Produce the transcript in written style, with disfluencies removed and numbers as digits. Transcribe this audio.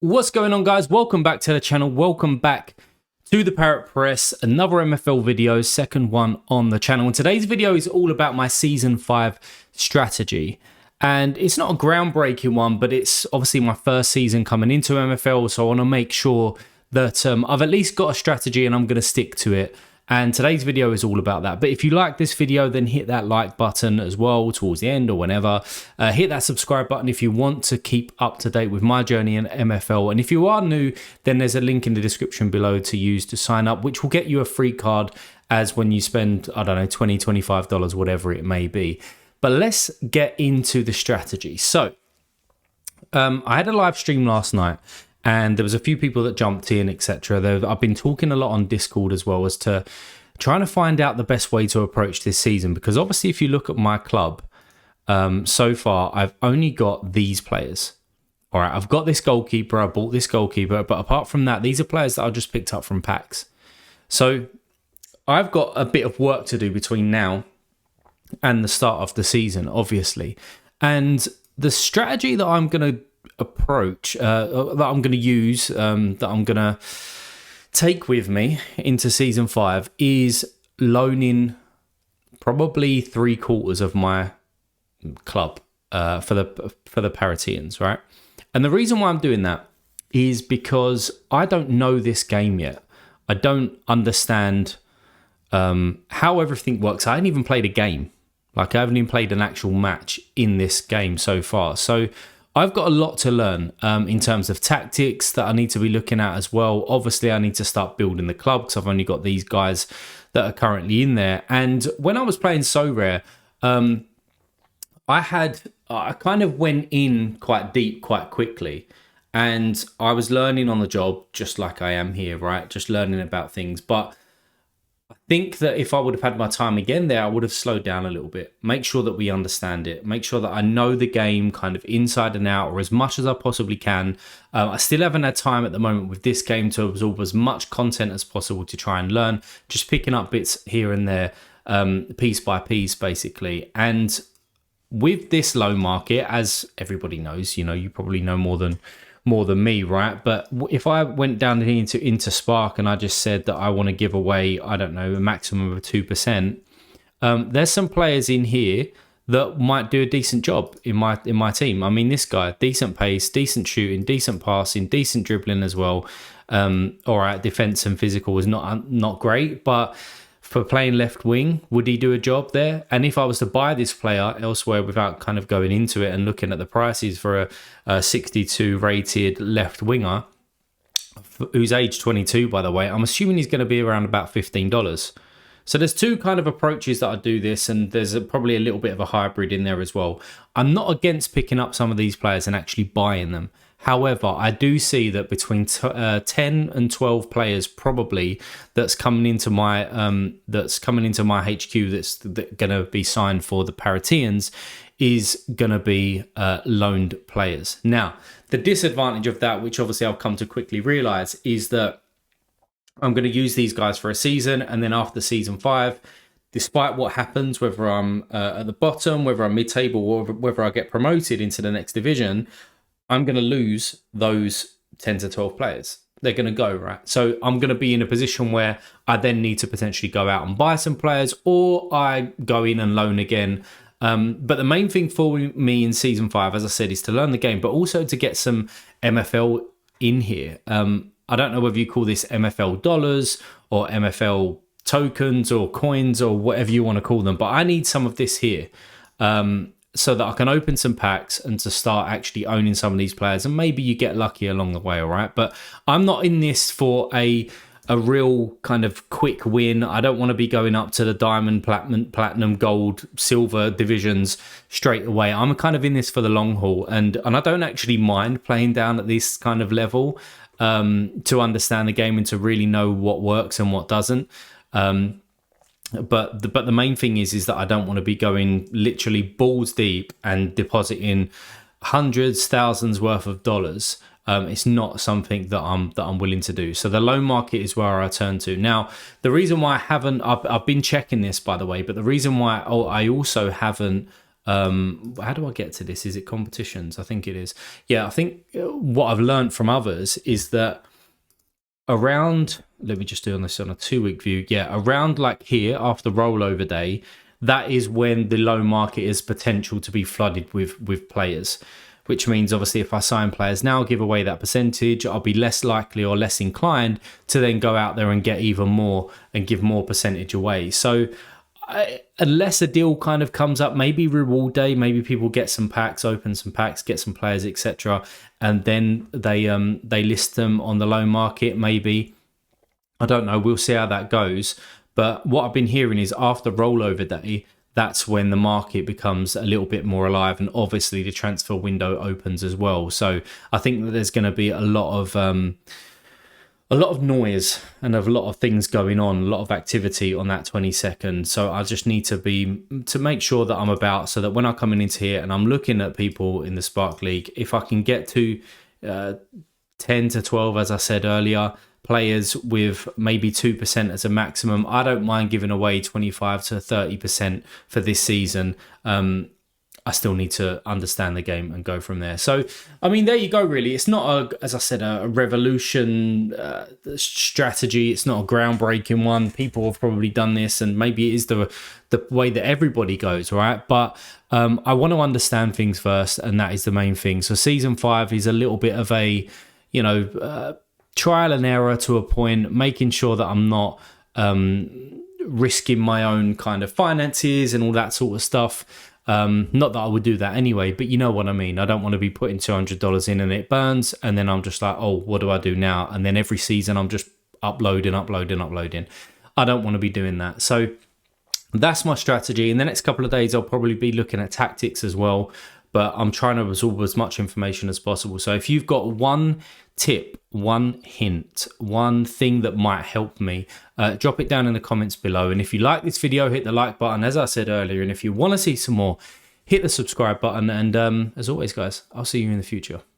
What's going on, guys? Welcome back to the channel. Welcome back to the Parrot Press, another MFL video, second one on the channel. And today's video is all about my Season 5 strategy. And it's not a groundbreaking one, but it's obviously my first season coming into MFL, so I want to make sure that I've at least got a strategy and I'm going to stick to it. And today's video is all about that. But if you like this video, then hit that like button as well towards the end or whenever. Hit that subscribe button if you want to keep up to date with my journey in MFL. And if you are new, then there's a link in the description below to use to sign up, which will get you a free card as when you spend, I don't know, $20, $25, whatever it may be. But let's get into the strategy. So I had a live stream last night, and there was a few people that jumped in, etc. I've been talking a lot on Discord as well as to trying to find out the best way to approach this season. Because obviously, if you look at my club, so far, I've only got these players. All right, I've got this goalkeeper. I bought this goalkeeper. But apart from that, these are players that I just picked up from packs. So I've got a bit of work to do between now and the start of the season, obviously. And the strategy that I'm going to approach, that I'm going to use, that I'm going to take with me into Season 5 is loaning probably 3/4 of my club for the Paratians, right? And the reason why I'm doing that is because I don't know this game yet. I don't understand how everything works. I haven't even played a game. Like, I haven't even played an actual match in this game so far. So I've got a lot to learn in terms of tactics that I need to be looking at as well. Obviously, I need to start building the club because I've only got these guys that are currently in there. And when I was playing So Rare, I kind of went in quite deep quite quickly. And I was learning on the job just like I am here, right? Just learning about things. But I think that if I would have had my time again there, I would have slowed down a little bit. Make sure that we understand it. Make sure that I know the game kind of inside and out, or as much as I possibly can. I still haven't had time at the moment with this game to absorb as much content as possible to try and learn. Just picking up bits here and there, piece by piece, basically. And with this low market, as everybody knows, you probably know more than me, right? But if I went down into Spark and I just said that I want to give away, I don't know, a maximum of 2%, there's some players in here that might do a decent job in my team. I mean, this guy, decent pace, decent shooting, decent passing, decent dribbling as well. All right, defense and physical was not great, but for playing left wing, would he do a job there? And if I was to buy this player elsewhere without kind of going into it and looking at the prices for a 62 rated left winger, who's age 22, by the way, I'm assuming he's going to be around about $15. So there's two kind of approaches that I do this, and there's probably a little bit of a hybrid in there as well. I'm not against picking up some of these players and actually buying them. However, I do see that between 10 and 12 players probably that's coming into my HQ that's going to be signed for the Paratians is going to be loaned players. Now, the disadvantage of that, which obviously I've come to quickly realize, is that I'm going to use these guys for a season, and then after Season 5, despite what happens, whether I'm at the bottom, whether I'm mid-table, or whether I get promoted into the next division, I'm going to lose those 10 to 12 players. They're going to go, right? So I'm going to be in a position where I then need to potentially go out and buy some players, or I go in and loan again. But the main thing for me in Season 5, as I said, is to learn the game, but also to get some MFL in here. I don't know whether you call this MFL dollars or MFL tokens or coins or whatever you want to call them, but I need some of this here. So that I can open some packs and to start actually owning some of these players, and maybe you get lucky along the way, all right? But I'm not in this for a real kind of quick win. I don't want to be going up to the diamond, platinum, gold, silver divisions straight away. I'm kind of in this for the long haul, and I don't actually mind playing down at this kind of level to understand the game and to really know what works and what doesn't. But the main thing is that I don't want to be going literally balls deep and depositing hundreds, thousands worth of dollars. It's not something that I'm willing to do. So the loan market is where I turn to. Now, the reason why I've been checking this, by the way, but the reason why I also haven't How do I get to this? Is it competitions? I think it is. Yeah, I think what I've learned from others is that around, let me just do on this on a 2 week view. Yeah, around like here after rollover day, that is when the low market is potential to be flooded with players, which means obviously if I sign players now, give away that percentage, I'll be less likely or less inclined to then go out there and get even more and give more percentage away. So unless a deal kind of comes up, maybe reward day, maybe people get some packs, open some packs, get some players, etc., and then they list them on the loan market. Maybe, I don't know. We'll see how that goes. But what I've been hearing is after rollover day, that's when the market becomes a little bit more alive, and obviously the transfer window opens as well. So I think that there's going to be a lot of noise and a lot of things going on, a lot of activity on that 22nd. So I just need to make sure that I'm about, so that when I come into here and I'm looking at people in the Spark League, if I can get to 10 to 12, as I said earlier, players with maybe 2% as a maximum, I don't mind giving away 25 to 30% for this season. I still need to understand the game and go from there. So, I mean, there you go, really. It's not, as I said, a revolution strategy. It's not a groundbreaking one. People have probably done this, and maybe it is the way that everybody goes, right? But I want to understand things first, and that is the main thing. So season 5 is a little bit of a, trial and error to a point, making sure that I'm not risking my own kind of finances and all that sort of stuff. Not that I would do that anyway, but you know what I mean. I don't want to be putting $200 in and it burns, and then I'm just like, oh, what do I do now? And then every season I'm just uploading. I don't want to be doing that. So that's my strategy. In the next couple of days, I'll probably be looking at tactics as well, but I'm trying to absorb as much information as possible. So if you've got one tip, one hint, one thing that might help me, drop it down in the comments below. And if you like this video, hit the like button, as I said earlier. And if you want to see some more, hit the subscribe button. And as always, guys, I'll see you in the future.